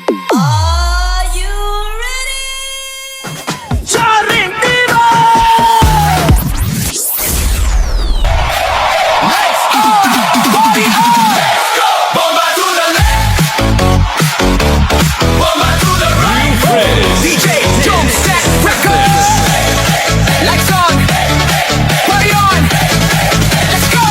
Are you ready? Charing Diva! Let's party on! Bomba to the left, bomba to the right. DJ Jump Set Records. Lights on, party on. Let's go!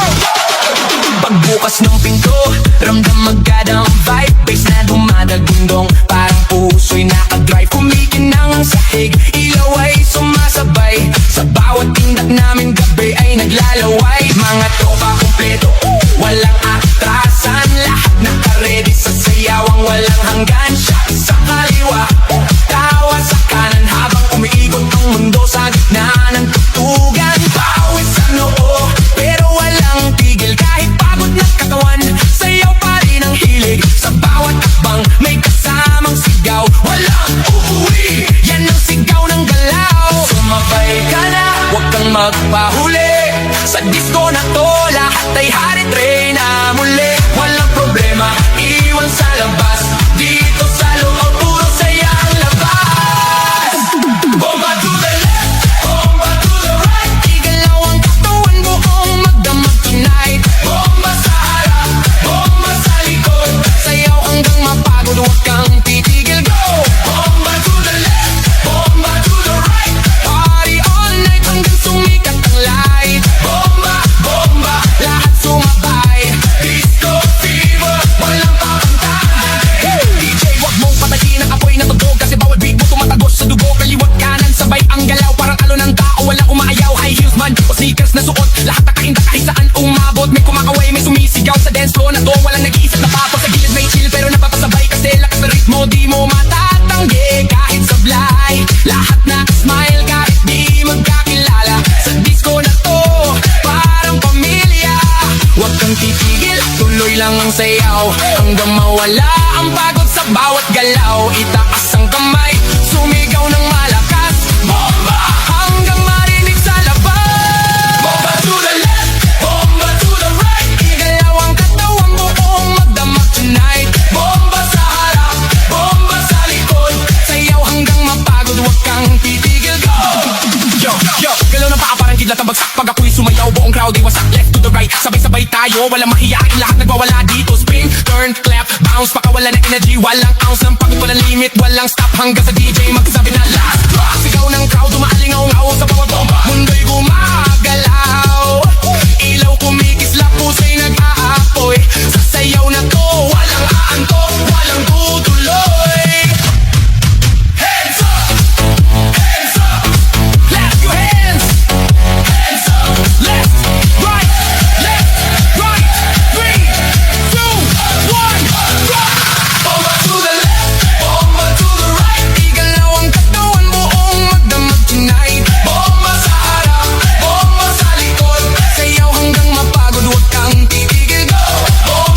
Pagbukas ng pinto, ramdam agad ang vibe. Bass na dumadagundong, parang puso'y nakadrive. Kumikinang ang sahig, ilaw ay sumasabay. Sa bawat tindak namin gabi ay naglalaway. Mga tropa kumpleto, walang atrasan. Lahat naka-ready sa sayawang walang hanggan. Siya sa kaliwa, tawa sa kanan. Habang umiikot ang mundo sa gitna ng tutugan. Pawis sa noo, pero walang tigil. Kahit pagod na katawan, sayaw pa rin ang hilig. Sa bawat akbang may kasamang sigaw. Walang uuwi, yan ang sigaw ng galaw. Sumabay ka na, huwag kang magpahuli. Sa disco na to, lahat ay harit reyna muli. Walang problema, iwan sa labas. Dito sa loob, puro saya ang labas. Bomba to the left, bomba to the right. Igalaw ang katawan buong magdamag tonight. Bomba sa harap, bomba sa likod. Sayaw hanggang mapagod, huwag kang titigil, go! Bomba to the left, bomba to the right. Party all night hanggang sumikat ang light. Bomba, bomba, Lahat sumabay. disco fever, walang papantay. DJ, wag mong patayin ang apoy na tugtog. Kasi bawal beat mo tumatagos sa dugo. Kaliwat kanan, sabay ang galaw. Parang alo ng tao, walang umaayaw. High heels man o sneakers na suot. Lahat nakainda kahit saan umabot. May kumakaway, may sumisigaw sa dance floor na to. Walang nag-iisip na papag sa gilid, may chill pero napapasabay. Kasi lakas na ritmo, di mo matatanggi. Kahit sablay, lahat na smile. Kahit di magkakilala, sa disco na to parang pamilya. Huwag kang titigil, tuloy lang ang sayaw. Hanggang mawala ang pagod sa bawat galaw. Itaas ang kamay, sumigaw ng malakas. Bomba, Hanggang marinig sa labas. bomba to the left, bomba to the right. Igalaw ang katawan buong magdamag tonight. Bomba sa harap, bomba sa likod. Sayaw hanggang mapagod, huwag kang titigil, go! Yo, yo, galaw ng paa parang kidlat ang bagsak. Pag ako'y sumayaw, buong crowd ay wasak. Left to the right, sabay-sabay tayo. Walang mahiyain, lahat nagwawala dito. Spin, turn, clap, bounce. Pakawala ng energy, walang ounce ng pagod. Walang limit, walang stop. Hanggang sa DJ magsabi na last drop. Sigaw ng crowd, umaalingaw-ngaw sa bawat bomba. Mundo'y gumagalaw. Ilaw kumikislap, pusa'y nag-aapoy. Sa sayaw na to, walang aantok, walang tutuloy. Hands up, hands up, Clap your hands. hands up. Left, right, 3, 2, 1, rock! Bomba to the left, bomba to the right. Igalaw ang katawan buong magdamag tonight. Bomba sa harap, bomba sa likod. Sayaw hanggang mapagod, huwag kang titigil, go! Bomba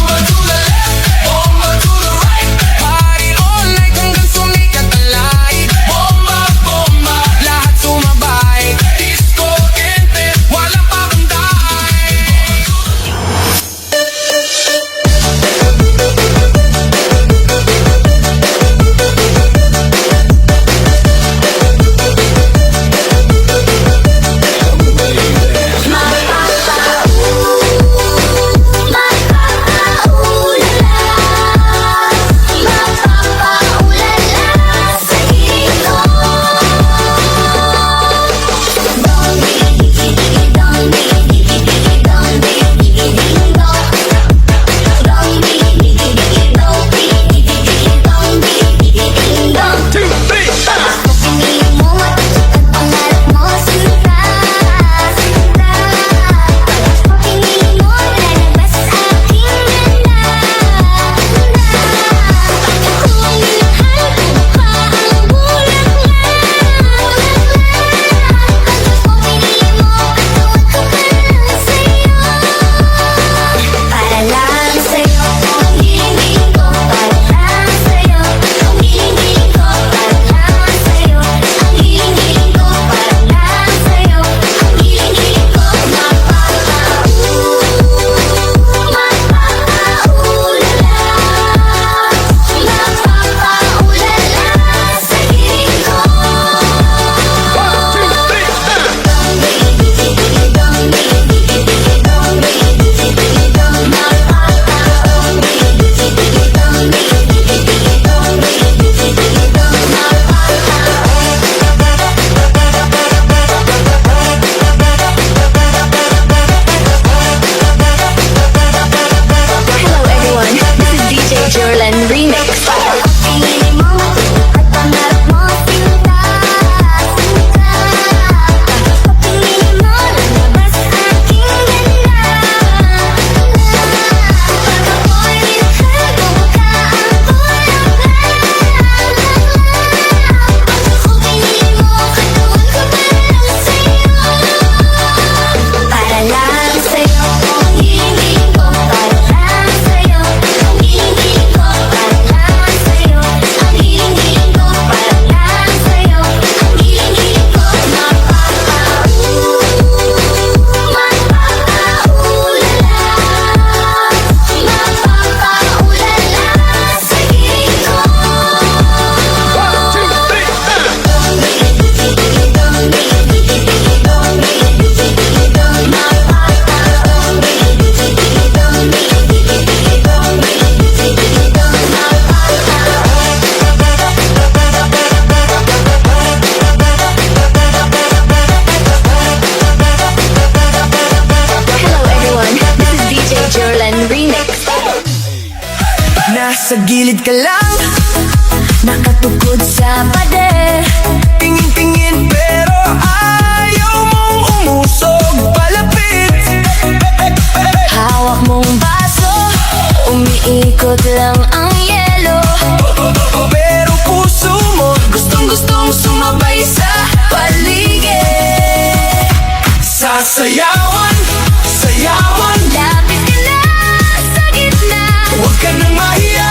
Nasa gilid ka lang, Nakatukod sa pader. tingin-tingin pero ayaw mong umusog palapit. Hawak mong baso, umiikot lang ang yelo. Pero puso mo gustong-gustong sumabay sa paligid. Sasayawan, sayawan, Lapit ka na sa gitna, huwag ka nang mahiya.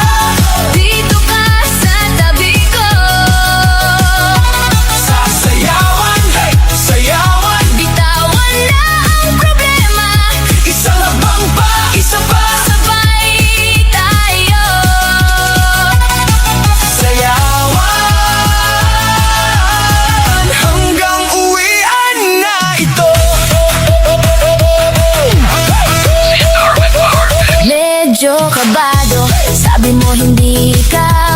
dito ka sa tabi ko. Sasayawan, sayawan, Bitawan na ang problema, isang habang pa, isa pa. sabay tayo. Sayawan hanggang uwian na ito. Medyo kabado, sabi mo hindi ka